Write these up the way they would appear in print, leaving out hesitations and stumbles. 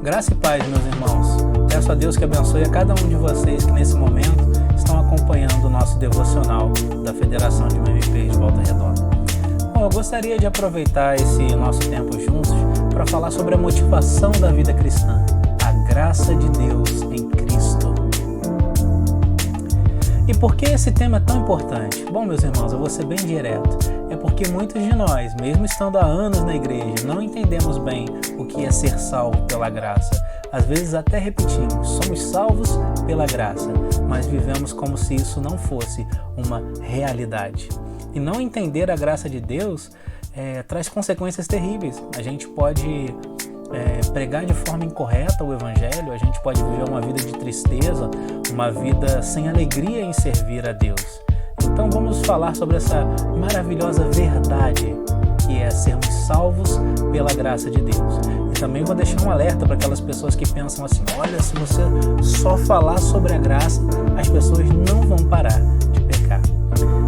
Graça e paz, meus irmãos. Peço a Deus que abençoe a cada um de vocês que nesse momento estão acompanhando o nosso devocional da Federação de UMP de Volta Redonda. Bom, eu gostaria de aproveitar esse nosso tempo juntos para falar sobre a motivação da vida cristã, a graça de Deus em Cristo. E por que esse tema é tão importante? Bom, meus irmãos, eu vou ser bem direto. É porque muitos de nós, mesmo estando há anos na igreja, não entendemos bem o que é ser salvo pela graça. Às vezes até repetimos, somos salvos pela graça, mas vivemos como se isso não fosse uma realidade. E não entender a graça de Deus traz consequências terríveis. A gente pode pregar de forma incorreta o Evangelho, a gente pode viver uma vida de tristeza, uma vida sem alegria em servir a Deus. Então vamos falar sobre essa maravilhosa verdade que é sermos salvos pela graça de Deus. E também vou deixar um alerta para aquelas pessoas que pensam assim, olha, se você só falar sobre a graça, as pessoas não vão parar de pecar.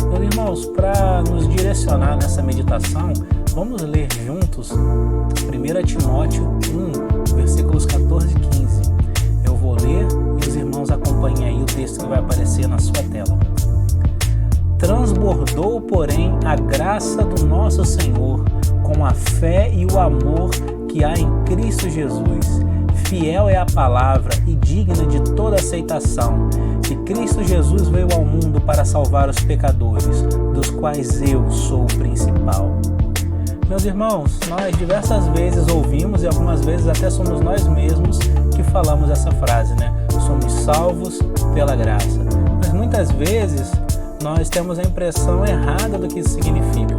Meus irmãos, para nos direcionar nessa meditação, vamos ler juntos 1 Timóteo 1, versículos 14 e 15. Eu vou ler e os irmãos acompanhem aí o texto que vai aparecer na sua tela. Transbordou, porém, a graça do nosso Senhor com a fé e o amor que há em Cristo Jesus. Fiel é a palavra e digna de toda aceitação, que Cristo Jesus veio ao mundo para salvar os pecadores, dos quais eu sou o principal. Meus irmãos, nós diversas vezes ouvimos e algumas vezes até somos nós mesmos que falamos essa frase, né? Somos salvos pela graça. Mas muitas vezes nós temos a impressão errada do que isso significa.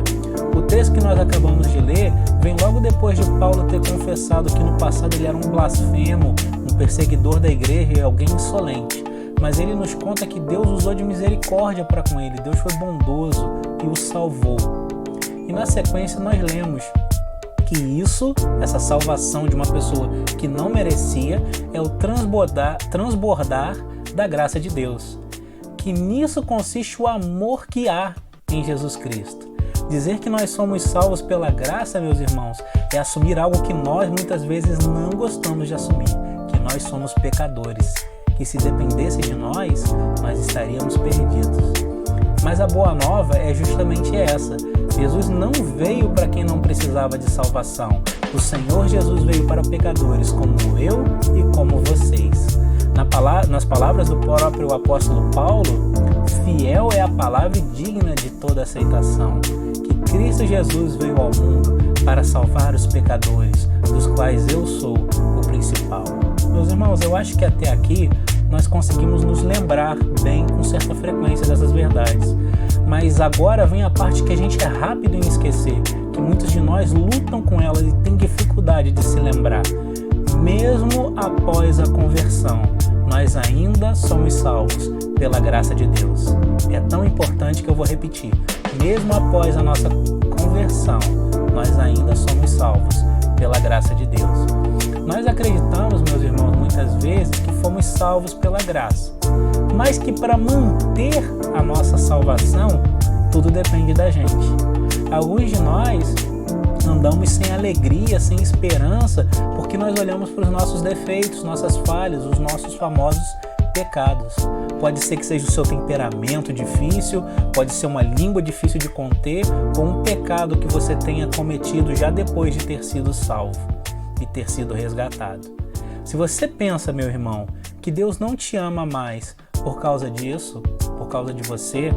O texto que nós acabamos de ler vem logo depois de Paulo ter confessado que no passado ele era um blasfemo, um perseguidor da igreja e alguém insolente. Mas ele nos conta que Deus usou de misericórdia para com ele, Deus foi bondoso e o salvou. E na sequência nós lemos que isso, essa salvação de uma pessoa que não merecia, é o transbordar da graça de Deus. Que nisso consiste o amor que há em Jesus Cristo. Dizer que nós somos salvos pela graça, meus irmãos, é assumir algo que nós muitas vezes não gostamos de assumir, que nós somos pecadores, que se dependesse de nós estaríamos perdidos. Mas a boa nova é justamente essa. Jesus não veio para quem não precisava de salvação. O Senhor Jesus veio para pecadores como eu e como vocês. Nas palavras do próprio apóstolo Paulo, fiel é a palavra e digna de toda aceitação, que Cristo Jesus veio ao mundo para salvar os pecadores, dos quais eu sou o principal. Meus irmãos, eu acho que até aqui nós conseguimos nos lembrar bem com certa frequência dessas verdades. Mas agora vem a parte que a gente é rápido em esquecer, que muitos de nós lutam com ela e têm dificuldade de se lembrar. Mesmo após a conversão, nós ainda somos salvos pela graça de Deus. É tão importante que eu vou repetir. Mesmo após a nossa conversão, nós ainda somos salvos pela graça de Deus. Nós acreditamos, meus irmãos, muitas vezes que fomos salvos pela graça, mas que para manter a nossa salvação, tudo depende da gente. Alguns de nós andamos sem alegria, sem esperança, porque nós olhamos para os nossos defeitos, nossas falhas, os nossos famosos pecados. Pode ser que seja o seu temperamento difícil, pode ser uma língua difícil de conter, ou um pecado que você tenha cometido já depois de ter sido salvo e ter sido resgatado. Se você pensa, meu irmão, que Deus não te ama mais por causa disso, por causa de você,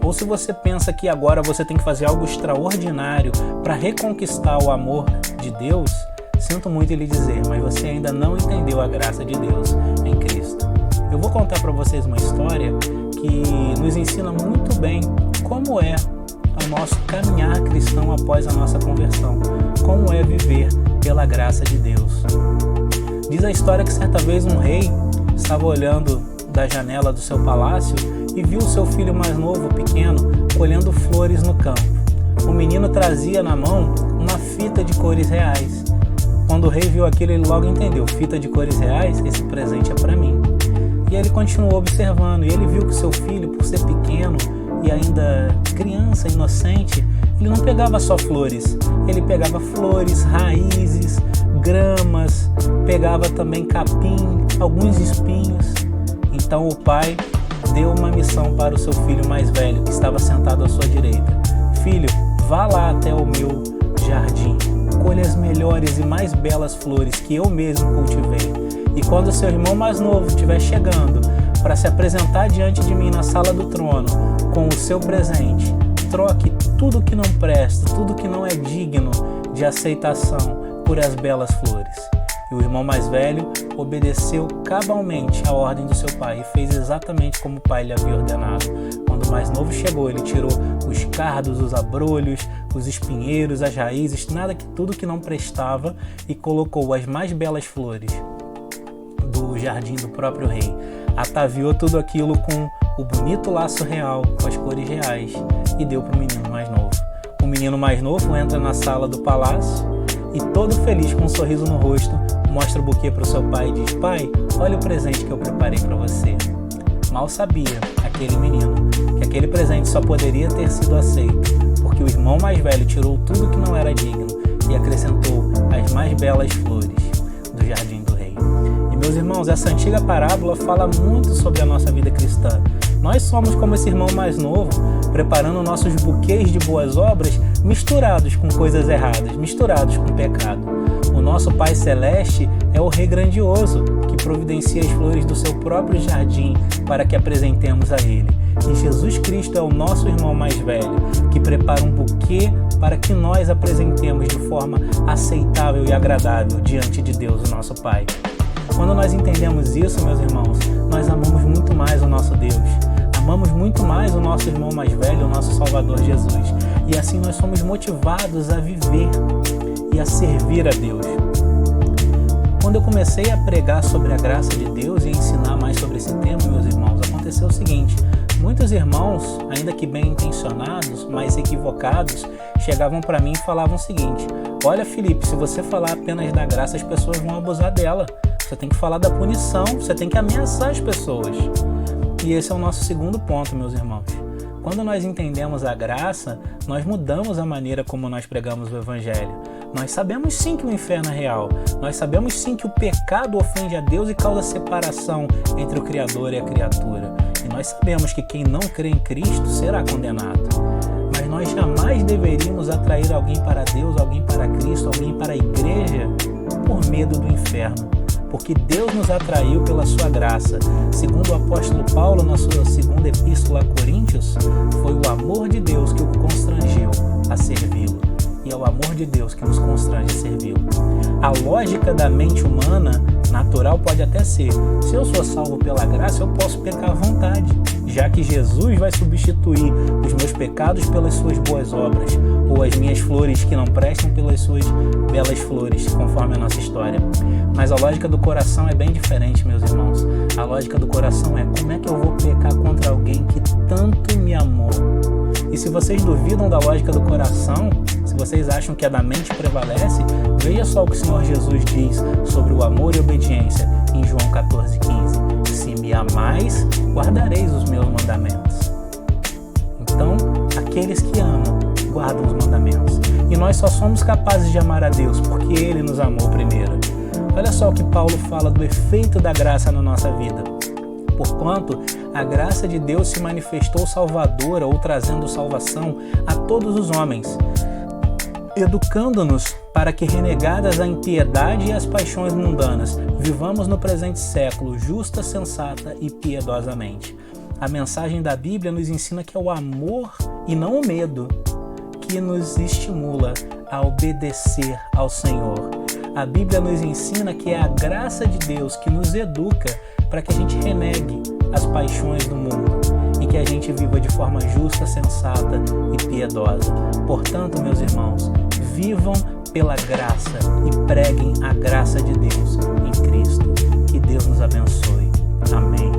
ou se você pensa que agora você tem que fazer algo extraordinário para reconquistar o amor de Deus, sinto muito em lhe dizer, mas você ainda não entendeu a graça de Deus em Cristo. Eu vou contar para vocês uma história que nos ensina muito bem como é o nosso caminhar cristão após a nossa conversão, como é viver pela graça de Deus. Diz a história que certa vez um rei estava olhando da janela do seu palácio e viu seu filho mais novo, pequeno, colhendo flores no campo. O menino trazia na mão uma fita de cores reais. Quando o rei viu aquilo, ele logo entendeu, fita de cores reais, esse presente é para mim. E ele continuou observando, e ele viu que seu filho, por ser pequeno e ainda criança, inocente, ele não pegava só flores, ele pegava flores, raízes, gramas, pegava também capim, alguns espinhos. Então o pai deu uma missão para o seu filho mais velho, que estava sentado à sua direita. Filho, vá lá até o meu jardim, colha as melhores e mais belas flores que eu mesmo cultivei. E quando seu irmão mais novo estiver chegando para se apresentar diante de mim na sala do trono com o seu presente, troque tudo que não presta, tudo que não é digno de aceitação por as belas flores. E o irmão mais velho obedeceu cabalmente a ordem do seu pai e fez exatamente como o pai lhe havia ordenado. Quando o mais novo chegou, ele tirou os cardos, os abrolhos, os espinheiros, as raízes, tudo que não prestava, e colocou as mais belas flores do jardim do próprio rei. Ataviou tudo aquilo com o bonito laço real, com as cores reais, e deu para o menino mais novo. O menino mais novo entra na sala do palácio e, todo feliz, com um sorriso no rosto, mostra o buquê para o seu pai e diz: pai, olha o presente que eu preparei para você. Mal sabia aquele menino que aquele presente só poderia ter sido aceito porque o irmão mais velho tirou tudo que não era digno e acrescentou as mais belas flores do jardim do rei. E, meus irmãos, essa antiga parábola fala muito sobre a nossa vida cristã. Nós somos como esse irmão mais novo, preparando nossos buquês de boas obras misturados com coisas erradas, misturados com pecado. O nosso Pai Celeste é o Rei grandioso, que providencia as flores do seu próprio jardim para que apresentemos a Ele. E Jesus Cristo é o nosso irmão mais velho, que prepara um buquê para que nós apresentemos de forma aceitável e agradável diante de Deus, o nosso Pai. Quando nós entendemos isso, meus irmãos, nós amamos muito mais o nosso Deus. Amamos muito mais o nosso irmão mais velho, o nosso Salvador Jesus. E assim nós somos motivados a viver e a servir a Deus. Quando eu comecei a pregar sobre a graça de Deus e ensinar mais sobre esse tema, meus irmãos, aconteceu o seguinte: muitos irmãos, ainda que bem intencionados, mas equivocados, chegavam para mim e falavam o seguinte: olha, Felipe, se você falar apenas da graça, as pessoas vão abusar dela. Você tem que falar da punição, você tem que ameaçar as pessoas. E esse é o nosso segundo ponto, meus irmãos. Quando nós entendemos a graça, nós mudamos a maneira como nós pregamos o Evangelho. Nós sabemos sim que o inferno é real. Nós sabemos sim que o pecado ofende a Deus e causa separação entre o Criador e a criatura. E nós sabemos que quem não crê em Cristo será condenado. Mas nós jamais deveríamos atrair alguém para Deus, alguém para Cristo, alguém para a igreja por medo do inferno. Porque Deus nos atraiu pela sua graça. Segundo o apóstolo Paulo, na sua segunda epístola a Coríntios, foi o amor de Deus que o constrangeu a servi-lo. E é o amor de Deus que nos constrange a servi-lo. A lógica da mente humana natural pode até ser: se eu sou salvo pela graça, eu posso pecar à vontade, já que Jesus vai substituir os meus pecados pelas suas boas obras, ou as minhas flores que não prestam pelas suas belas flores, conforme a nossa história. Mas a lógica do coração é bem diferente, meus irmãos. A lógica do coração é: como é que eu vou pecar contra alguém que tanto me amou? E se vocês duvidam da lógica do coração, se vocês acham que a da mente prevalece, veja só o que o Senhor Jesus diz sobre o amor e obediência em João 14,15. Se me amais, guardareis os meus mandamentos. Então, aqueles que amam, guardam os mandamentos. E nós só somos capazes de amar a Deus porque Ele nos amou primeiro. Olha só o que Paulo fala do efeito da graça na nossa vida. Porquanto a graça de Deus se manifestou salvadora ou trazendo salvação a todos os homens, educando-nos para que, renegadas a impiedade e as paixões mundanas, vivamos no presente século justa, sensata e piedosamente. A mensagem da Bíblia nos ensina que é o amor e não o medo que nos estimula a obedecer ao Senhor. A Bíblia nos ensina que é a graça de Deus que nos educa para que a gente renegue as paixões do mundo e que a gente viva de forma justa, sensata e piedosa. Portanto, meus irmãos, vivam pela graça e preguem a graça de Deus em Cristo. Que Deus nos abençoe. Amém.